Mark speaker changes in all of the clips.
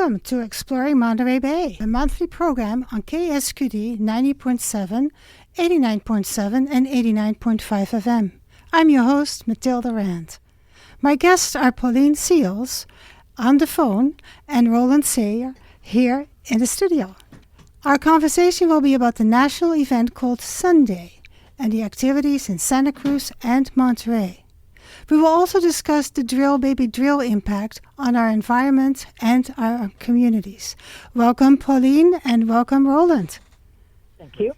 Speaker 1: Welcome to Exploring Monterey Bay, a monthly program on KSQD 90.7, 89.7, and 89.5 FM. I'm your host, Mathilde Rand. My guests are Pauline Seals on the phone and Roland Saher here in the studio. Our conversation will be about the national event called Sunday and the activities in Santa Cruz and Monterey. We will also discuss the Drill Baby Drill impact on our environment and our communities. Welcome, Pauline, and welcome, Roland.
Speaker 2: Thank you.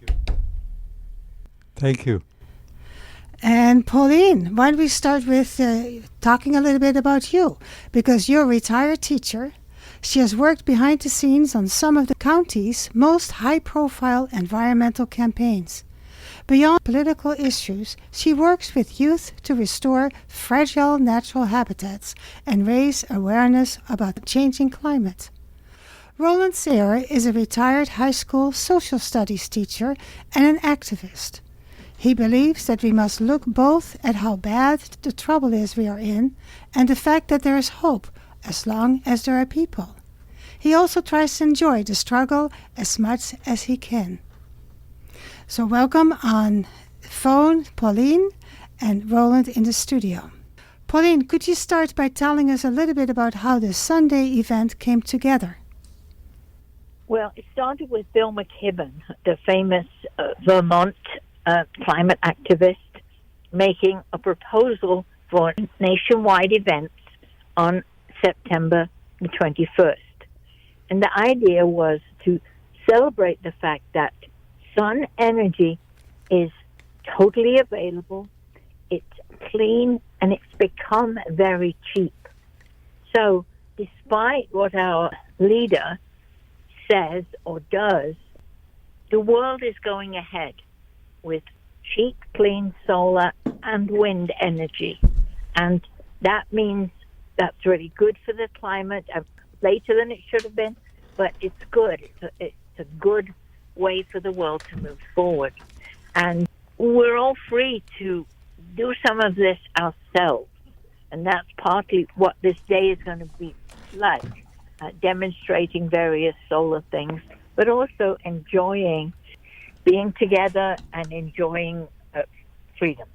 Speaker 3: Thank you.
Speaker 1: And Pauline, why don't we start with talking a little bit about you? Because you're a retired teacher. She has worked behind the scenes on some of the county's most high-profile environmental campaigns. Beyond political issues, she works with youth to restore fragile natural habitats and raise awareness about the changing climate. Roland Saher is a retired high school social studies teacher and an activist. He believes that we must look both at how bad the trouble is we are in and the fact that there is hope as long as there are people. He also tries to enjoy the struggle as much as he can. So welcome on phone, Pauline, and Roland in the studio. Pauline, could you start by telling us a little bit about how the Sunday event came together?
Speaker 2: Well, it started with Bill McKibben, the famous Vermont climate activist, making a proposal for nationwide events on September the 21st. And the idea was to celebrate the fact that sun energy is totally available, it's clean, and it's become very cheap. So despite what our leader says or does, the world is going ahead with cheap, clean solar and wind energy. And that means that's really good for the climate, later than it should have been, but it's good. It's a good way for the world to move forward. And we're all free to do some of this ourselves. And that's partly what this day is going to be like, demonstrating various solar things, but also enjoying being together and enjoying freedom.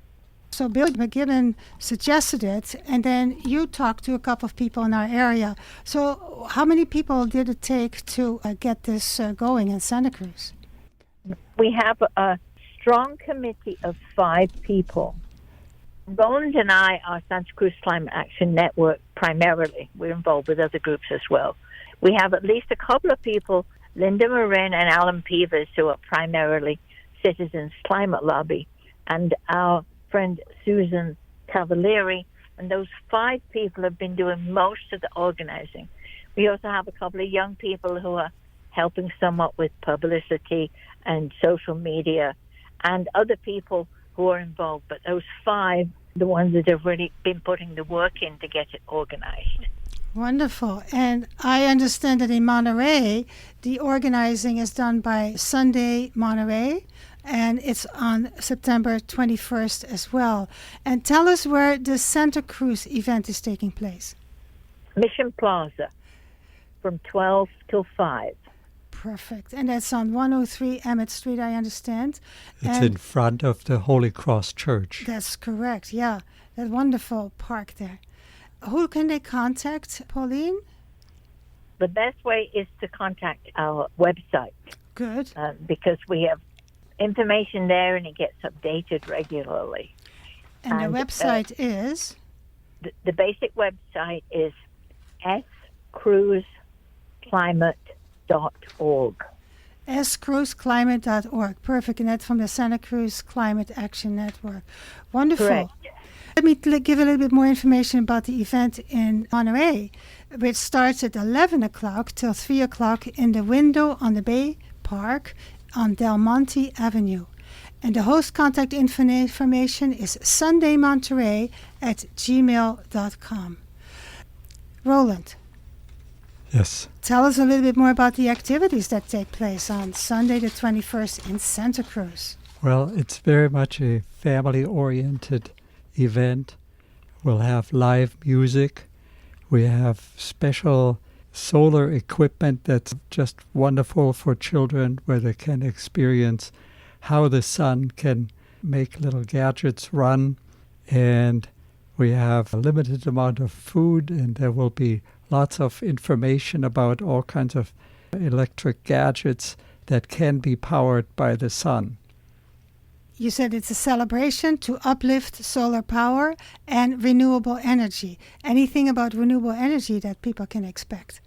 Speaker 1: So Bill McKibben suggested it, and then you talked to a couple of people in our area. So how many people did it take to get this going in Santa Cruz?
Speaker 2: We have a strong committee of 5 people. Roland and I are Santa Cruz Climate Action Network primarily. We're involved with other groups as well. We have at least a couple of people, Linda Marin and Alan Peevers, who are primarily Citizens Climate Lobby, and our friend Susan Cavalieri, and those 5 people have been doing most of the organizing. We also have a couple of young people who are helping somewhat with publicity and social media, and other people who are involved. But those 5, the ones that have really been putting the work in to get it organized.
Speaker 1: Wonderful. And I understand that in Monterey, the organizing is done by Sunday Monterey, and it's on September 21st as well. And tell us where the Santa Cruz event is taking place.
Speaker 2: Mission Plaza from 12 till 5.
Speaker 1: Perfect. And that's on 103 Emmett Street, I understand.
Speaker 3: It's in front of the Holy Cross Church.
Speaker 1: That's correct, yeah. That wonderful park there. Who can they contact, Pauline?
Speaker 2: The best way is to contact our website.
Speaker 1: Good.
Speaker 2: Because we have information there and it gets updated regularly.
Speaker 1: And the website is?
Speaker 2: The basic website is scruzclimate.org.
Speaker 1: scruzclimate.org. Perfect. And that's from the Santa Cruz Climate Action Network. Wonderful.
Speaker 2: Correct.
Speaker 1: Let me give a little bit more information about the event in Monterey, which starts at 11 o'clock till 3 o'clock in the Window on the Bay Park on Del Monte Avenue. And the host contact information is sundaymonterey@gmail.com. Roland.
Speaker 3: Yes.
Speaker 1: Tell us a little bit more about the activities that take place on Sunday the 21st in Santa Cruz.
Speaker 3: Well, it's very much a family-oriented event. We'll have live music. We have special solar equipment that's just wonderful for children, where they can experience how the sun can make little gadgets run. And we have a limited amount of food, and there will be lots of information about all kinds of electric gadgets that can be powered by the sun.
Speaker 1: You said it's a celebration to uplift solar power and renewable energy. Anything about renewable energy that people can expect?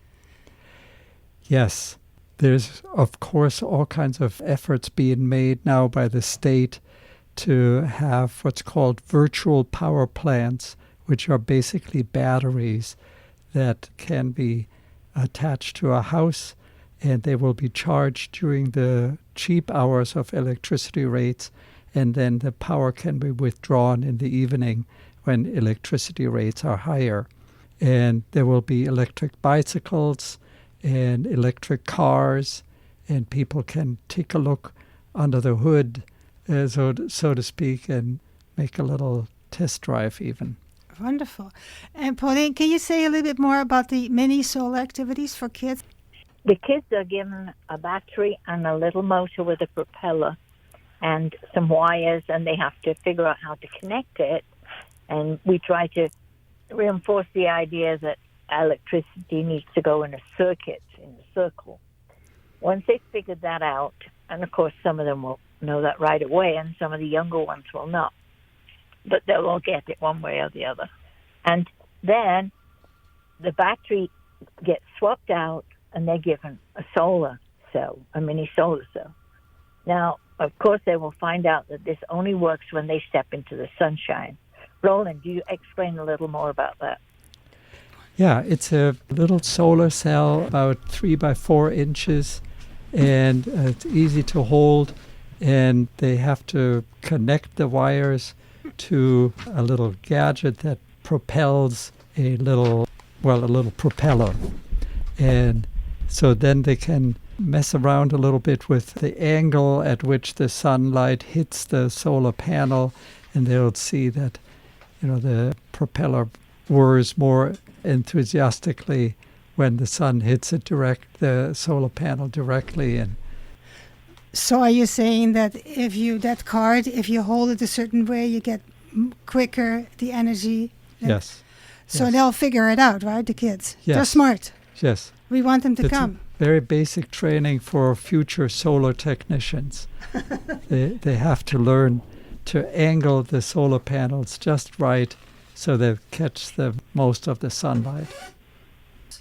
Speaker 3: Yes, there's of course all kinds of efforts being made now by the state to have what's called virtual power plants, which are basically batteries that can be attached to a house, and they will be charged during the cheap hours of electricity rates, and then the power can be withdrawn in the evening when electricity rates are higher. And there will be electric bicycles and electric cars, and people can take a look under the hood, so to speak, and make a little test drive even.
Speaker 1: Wonderful. And Pauline, can you say a little bit more about the mini solar activities for kids?
Speaker 2: The kids are given a battery and a little motor with a propeller and some wires, and they have to figure out how to connect it. And we try to reinforce the idea that electricity needs to go in a circuit, in a circle. Once they've figured that out, and of course some of them will know that right away, and some of the younger ones will not, but they'll all get it one way or the other. And then the battery gets swapped out, and they're given a solar cell, a mini solar cell. Now, of course, they will find out that this only works when they step into the sunshine. Roland, do you explain a little more about that?
Speaker 3: Yeah, it's a little solar cell about 3 by 4 inches, and it's easy to hold, and they have to connect the wires to a little gadget that propels a little propeller. And so then they can mess around a little bit with the angle at which the sunlight hits the solar panel, and they'll see that, the propeller whirs more enthusiastically when the sun hits the solar panel directly. And
Speaker 1: so are you saying that if you hold it a certain way, you get quicker the energy?
Speaker 3: Yes.
Speaker 1: So
Speaker 3: yes.
Speaker 1: They'll figure it out, right, the kids?
Speaker 3: Yes.
Speaker 1: They're smart.
Speaker 3: Yes.
Speaker 1: We want them to come.
Speaker 3: Very basic training for future solar technicians. They have to learn to angle the solar panels just right so they catch the most of the sunlight.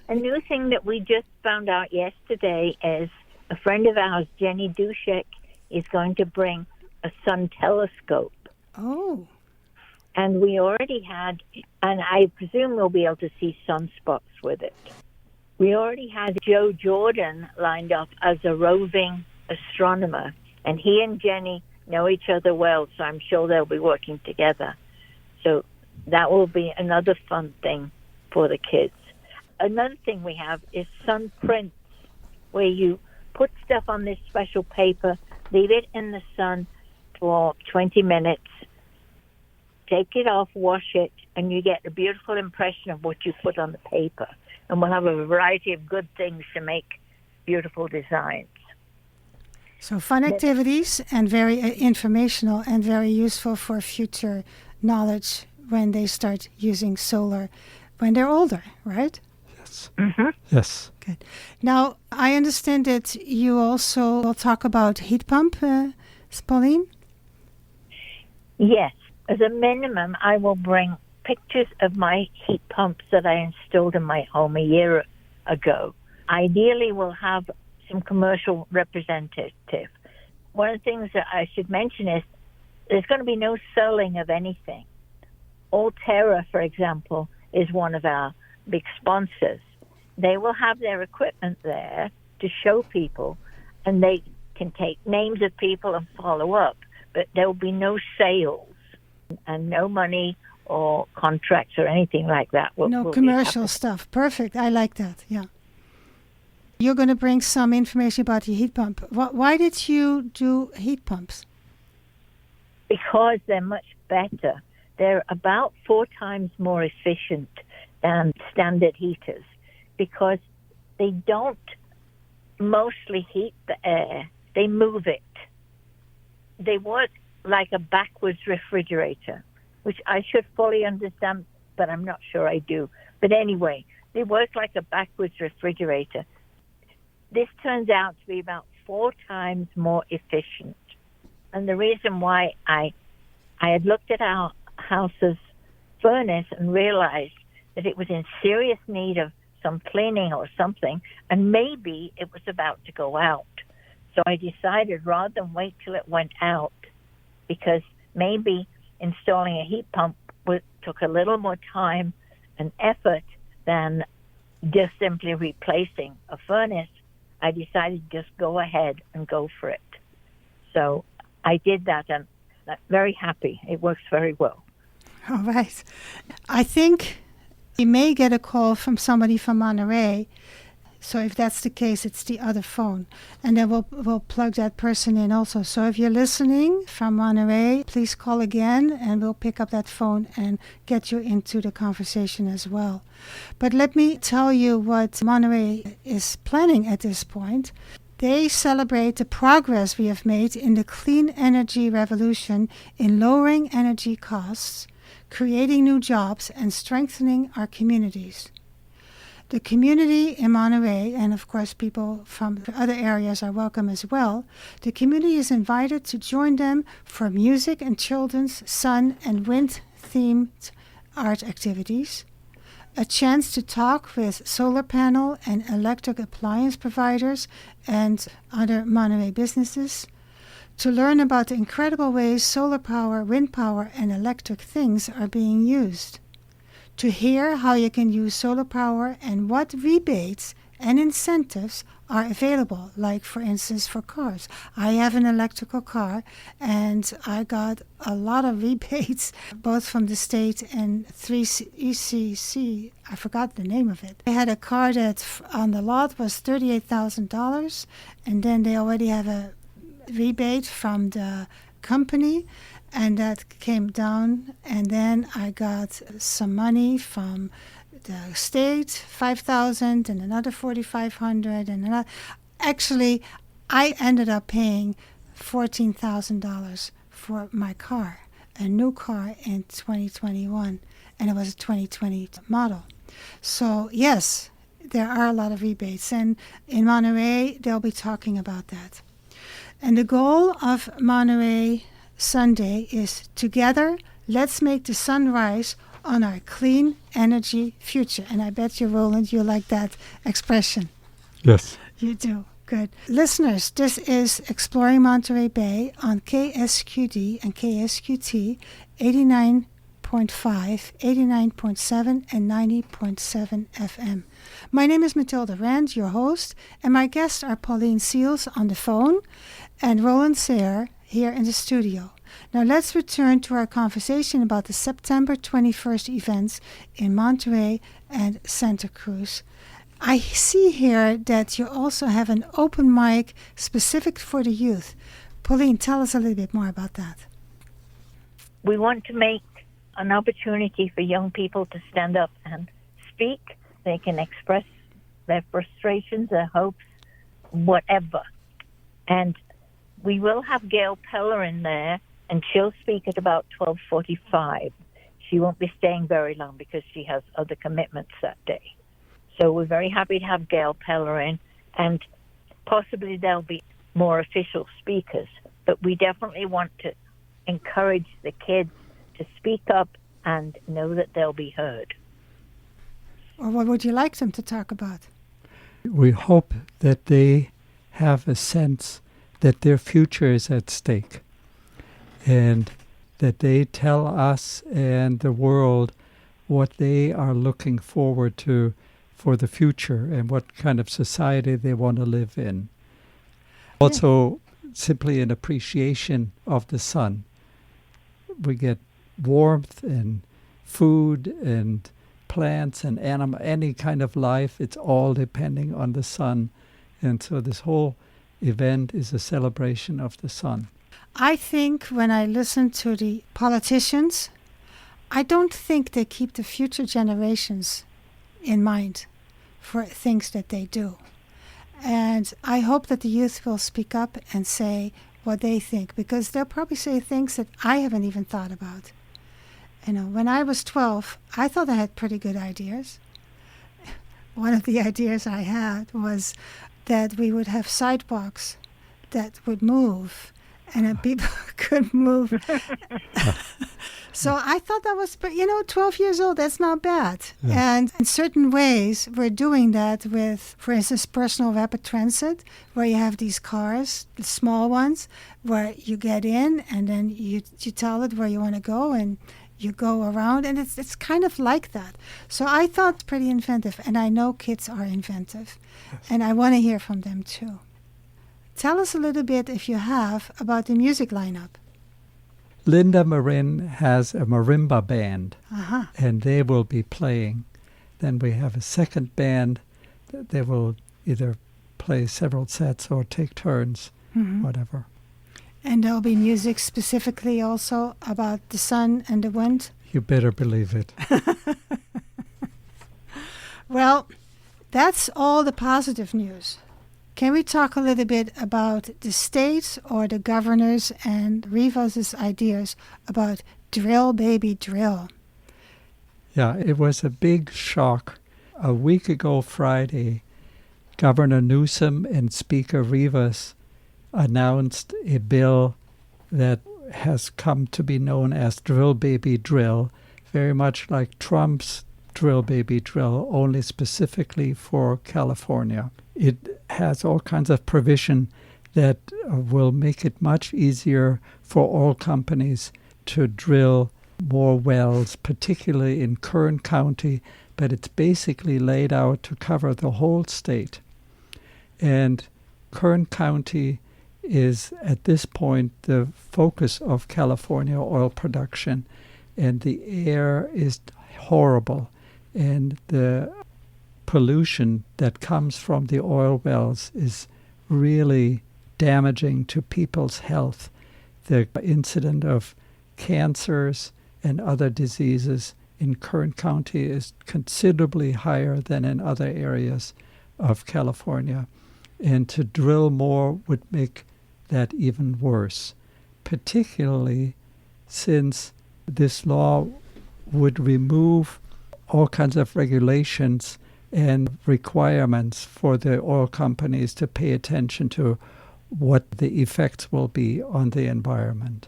Speaker 2: A new thing that we just found out yesterday is a friend of ours, Jenny Dushek, is going to bring a sun telescope.
Speaker 1: Oh.
Speaker 2: And we already had, and I presume we'll be able to see sunspots with it. We already had Joe Jordan lined up as a roving astronomer, and he and Jenny know each other well, so I'm sure they'll be working together. So that will be another fun thing for the kids. Another thing we have is sun prints, where you put stuff on this special paper, leave it in the sun for 20 minutes, take it off, wash it, and you get a beautiful impression of what you put on the paper. And we'll have a variety of good things to make beautiful designs.
Speaker 1: So fun activities and very informational and very useful for future knowledge when they start using solar when they're older, right?
Speaker 3: Yes.
Speaker 2: Mm-hmm.
Speaker 3: Yes.
Speaker 1: Good. Now, I understand that you also will talk about heat pump, Pauline?
Speaker 2: Yes. As a minimum, I will bring pictures of my heat pumps that I installed in my home a year ago. Ideally, we'll have some commercial representative. One of the things that I should mention is there's going to be no selling of anything. Alterra, for example, is one of our big sponsors. They will have their equipment there to show people, and they can take names of people and follow up, but there will be no sales and no money or contracts or anything like that.
Speaker 1: No commercial stuff. Perfect. I like that. Yeah. You're going to bring some information about the heat pump. Why did you do heat pumps?
Speaker 2: Because they're much better. They're about 4 times more efficient than standard heaters, because they don't mostly heat the air, they move it. They work like a backwards refrigerator, which I should fully understand, but I'm not sure I do. But anyway, they work like a backwards refrigerator. This turns out to be about 4 times more efficient. And the reason why I had looked at our house's furnace and realized that it was in serious need of some cleaning or something, and maybe it was about to go out. So I decided rather than wait till it went out, because maybe installing a heat pump took a little more time and effort than just simply replacing a furnace, I decided to just go ahead and go for it. So I did that, and I'm very happy. It works very well.
Speaker 1: All right. I think you may get a call from somebody from Monterey. So if that's the case, it's the other phone. And then we'll plug that person in also. So if you're listening from Monterey, please call again and we'll pick up that phone and get you into the conversation as well. But let me tell you what Monterey is planning at this point. They celebrate the progress we have made in the clean energy revolution in lowering energy costs, creating new jobs, and strengthening our communities. The community in Monterey, and of course people from other areas are welcome as well, the community is invited to join them for music and children's sun and wind-themed art activities, a chance to talk with solar panel and electric appliance providers and other Monterey businesses, to learn about the incredible ways solar power, wind power, and electric things are being used, to hear how you can use solar power and what rebates and incentives are available, like, for instance, for cars. I have an electrical car, and I got a lot of rebates, both from the state and 3ECC. I forgot the name of it. I had a car that on the lot was $38,000, and then they already have a rebate from the company, and that came down, and then I got some money from the state, $5,000, and another $4,500, and another. Actually, I ended up paying $14,000 for my car, a new car in 2021, and it was a 2020 model. So yes, there are a lot of rebates, and in Monterey, they'll be talking about that. And the goal of Monterey Sunday is together, let's make the sun rise on our clean energy future. And I bet you, Roland, you like that expression.
Speaker 3: Yes.
Speaker 1: You do. Good. Listeners, this is Exploring Monterey Bay on KSQD and KSQT 89.5, 89.7, and 90.7 FM. My name is Mathilde Rand, your host, and my guests are Pauline Seals on the phone and Roland Saher here in the studio. Now let's return to our conversation about the September 21st events in Monterey and Santa Cruz. I see here that you also have an open mic specific for the youth. Pauline, tell us a little bit more about that.
Speaker 2: We want to make an opportunity for young people to stand up and speak. They can express their frustrations, their hopes, whatever. And we will have Gail Peller in there, and she'll speak at about 12:45. She won't be staying very long because she has other commitments that day. So we're very happy to have Gail Peller in, and possibly there'll be more official speakers. But we definitely want to encourage the kids to speak up and know that they'll be heard.
Speaker 1: Or what would you like them to talk about?
Speaker 3: We hope that they have a sense that their future is at stake, and that they tell us and the world what they are looking forward to for the future and what kind of society they want to live in. Also, simply an appreciation of the sun. We get warmth and food and plants and any kind of life. It's all depending on the sun. And so this whole event is a celebration of the sun.
Speaker 1: I think when I listen to the politicians, I don't think they keep the future generations in mind. for things that they do. And I hope that the youth will speak up and say what they think, because they'll probably say things that I haven't even thought about. You know, when I was 12, I thought I had pretty good ideas. One of the ideas I had was that we would have sidewalks that would move, and then people could move. So I thought that was, 12 years old, that's not bad. Yeah. And in certain ways, we're doing that with, for instance, personal rapid transit, where you have these cars, the small ones, where you get in and then you tell it where you want to go, and you go around, and it's kind of like that. So I thought it's pretty inventive, and I know kids are inventive, yes. And I want to hear from them too. Tell us a little bit, if you have, about the music lineup.
Speaker 3: Linda Marin has a marimba band,
Speaker 1: Uh-huh.
Speaker 3: and they will be playing. Then we have a second band. They will either play several sets or take turns, whatever.
Speaker 1: And there'll be music specifically also about the sun and the wind?
Speaker 3: You better believe it.
Speaker 1: Well, that's all the positive news. Can we talk a little bit about the states or the governors and Rivas's ideas about drill, baby, drill?
Speaker 3: Yeah, it was a big shock. A week ago Friday, Governor Newsom and Speaker Rivas announced a bill that has come to be known as Drill Baby Drill, very much like Trump's Drill Baby Drill, only specifically for California. It has all kinds of provision that will make it much easier for oil companies to drill more wells, particularly in Kern County, but it's basically laid out to cover the whole state. And Kern County is at this point the focus of California oil production, and the air is horrible, and the pollution that comes from the oil wells is really damaging to people's health. The incidence of cancers and other diseases in Kern County is considerably higher than in other areas of California, and to drill more would make that even worse, particularly since this law would remove all kinds of regulations and requirements for the oil companies to pay attention to what the effects will be on the environment.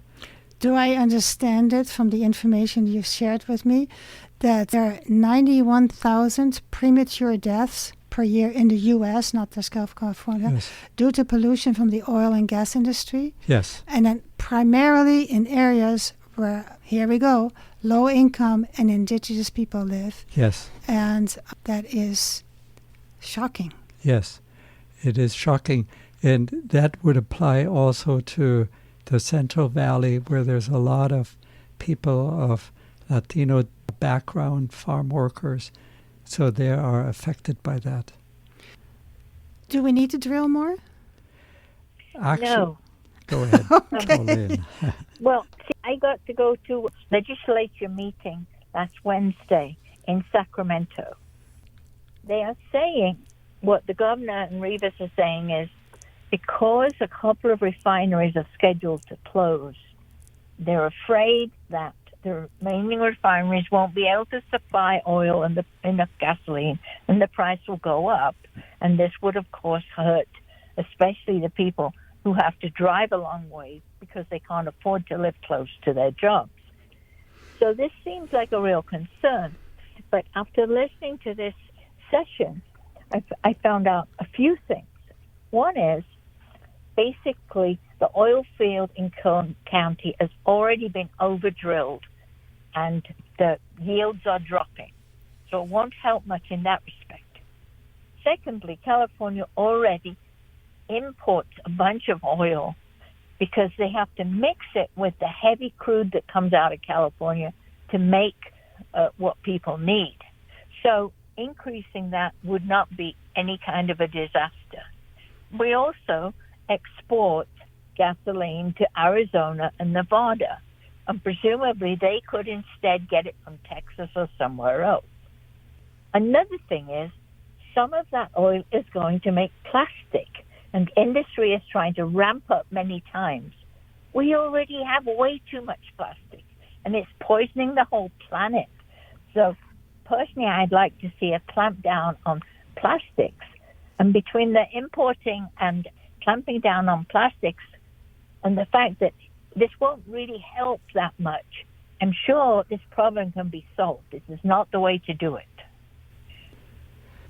Speaker 1: Do I understand it from the information you've shared with me that there are 91,000 premature deaths per year in the U.S., not just California,
Speaker 3: yes,
Speaker 1: due to pollution from the oil and gas industry?
Speaker 3: Yes.
Speaker 1: And then primarily in areas where, here we go, low income and indigenous people live.
Speaker 3: Yes.
Speaker 1: And that is shocking.
Speaker 3: Yes, it is shocking. And that would apply also to the Central Valley, where there's a lot of people of Latino background, farm workers, so they are affected by that.
Speaker 1: Do we need to drill more?
Speaker 3: Actually,
Speaker 2: no.
Speaker 3: Go ahead,
Speaker 1: Okay.
Speaker 3: Pauline.
Speaker 2: Well, see, I got to go to a legislature meeting last Wednesday in Sacramento. They are saying, what the governor and Rivas are saying is, because a couple of refineries are scheduled to close, they're afraid that the remaining refineries won't be able to supply oil and enough gasoline, and the price will go up. And this would, of course, hurt especially the people who have to drive a long way because they can't afford to live close to their jobs. So this seems like a real concern. But after listening to this session, I found out a few things. One is, basically, the oil field in Kern County has already been over-drilled, and the yields are dropping. So it won't help much in that respect. Secondly, California already imports a bunch of oil because they have to mix it with the heavy crude that comes out of California to make what people need. So increasing that would not be any kind of a disaster. We also export gasoline to Arizona and Nevada, and presumably they could instead get it from Texas or somewhere else. Another thing is, some of that oil is going to make plastic, and industry is trying to ramp up many times. We already have way too much plastic, and it's poisoning the whole planet. So personally, I'd like to see a clamp down on plastics. And between the importing and clamping down on plastics and the fact that this won't really help that much, I'm sure this problem can be solved. This is not the way to do it.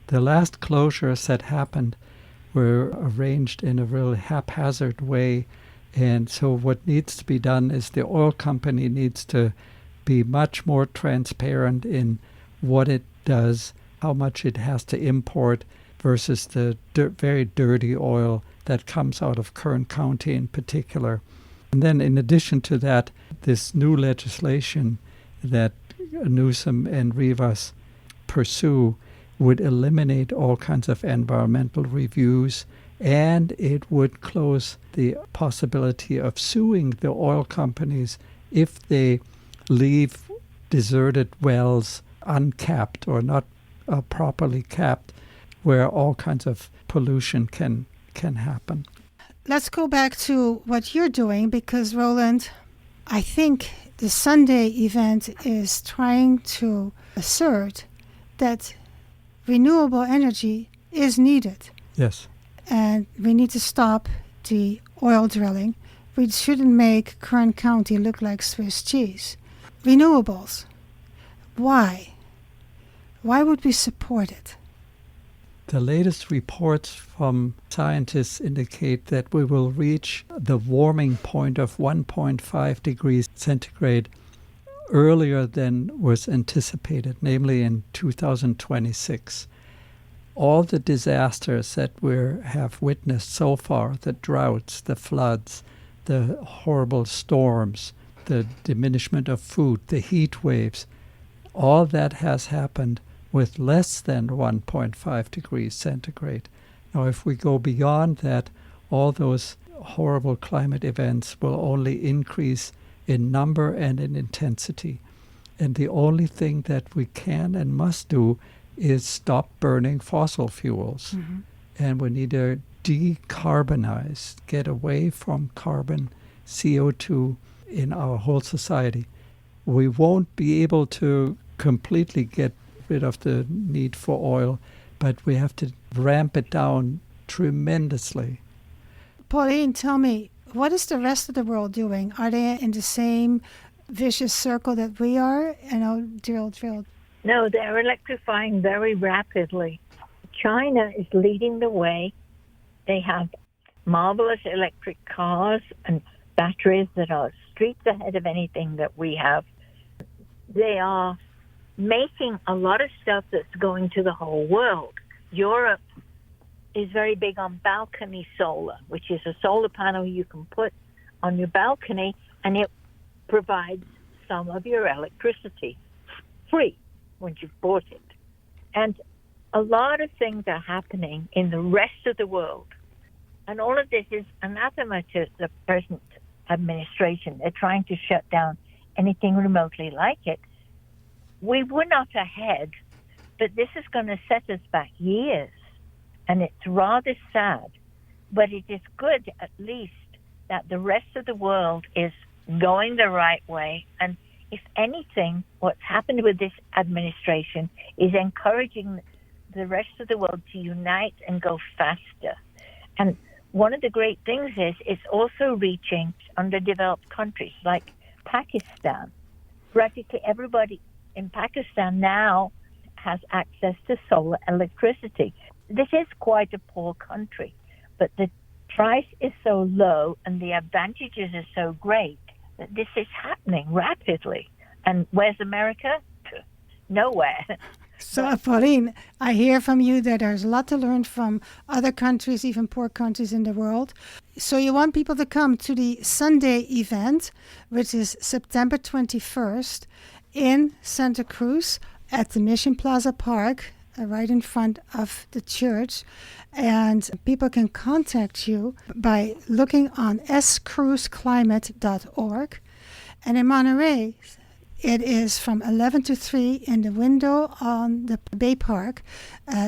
Speaker 3: The last closures that happened were arranged in a really haphazard way. And so what needs to be done is the oil company needs to be much more transparent in what it does, how much it has to import versus the very dirty oil that comes out of Kern County in particular. And then in addition to that, this new legislation that Newsom and Rivas pursue would eliminate all kinds of environmental reviews, and it would close the possibility of suing the oil companies if they leave deserted wells uncapped or not properly capped, where all kinds of pollution can happen.
Speaker 1: Let's go back to what you're doing, because Roland, I think the Sunday event is trying to assert that renewable energy is needed.
Speaker 3: Yes.
Speaker 1: And we need to stop the oil drilling. We shouldn't make Kern County look like Swiss cheese. Renewables. Why? Why would we support it?
Speaker 3: The latest reports from scientists indicate that we will reach the warming point of 1.5 degrees centigrade earlier than was anticipated, namely in 2026. All the disasters that we have witnessed so far, the droughts, the floods, the horrible storms, the diminishment of food, the heat waves, all that has happened with less than 1.5 degrees centigrade. Now, if we go beyond that, all those horrible climate events will only increase in number and in intensity. And the only thing that we can and must do is stop burning fossil fuels. Mm-hmm. And we need to decarbonize, get away from carbon, CO2 in our whole society. We won't be able to completely get rid of the need for oil, but we have to ramp it down tremendously.
Speaker 1: Pauline, tell me, what is the rest of the world doing? Are they in the same vicious circle that we are? Drill.
Speaker 2: No, they're electrifying very rapidly. China is leading the way. They have marvelous electric cars and batteries that are streets ahead of anything that we have. They are making a lot of stuff that's going to the whole world. Europe is very big on balcony solar, which is a solar panel you can put on your balcony, and it provides some of your electricity free once you've bought it. And a lot of things are happening in the rest of the world. And all of this is anathema to the present administration. They're trying to shut down anything remotely like it. We were not ahead, but this is going to set us back years. And it's rather sad. But it is good, at least, that the rest of the world is going the right way. And if anything, what's happened with this administration is encouraging the rest of the world to unite and go faster. And one of the great things is it's also reaching underdeveloped countries like Pakistan. Practically everybody in Pakistan now has access to solar electricity. This is quite a poor country, but the price is so low and the advantages are so great that this is happening rapidly. And where's America? Nowhere.
Speaker 1: So, Pauline, I hear from you that there's a lot to learn from other countries, even poor countries in the world. So you want people to come to the Sunday event, which is September 21st in Santa Cruz at the Mission Plaza Park, right in front of the church. And people can contact you by looking on scruzclimate.org. And in Monterey, It is from 11 to 3 in the window on the Bay Park,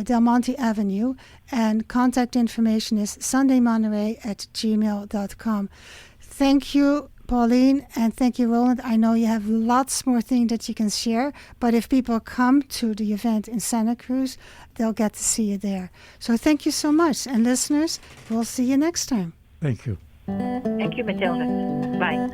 Speaker 1: Del Monte Avenue, and contact information is sundaymonterey@gmail.com. Thank you, Pauline, and thank you, Roland. I know you have lots more things that you can share, but if people come to the event in Santa Cruz, they'll get to see you there. So thank you so much. And listeners, we'll see you next time.
Speaker 3: Thank you.
Speaker 2: Thank you, Mathilde. Bye.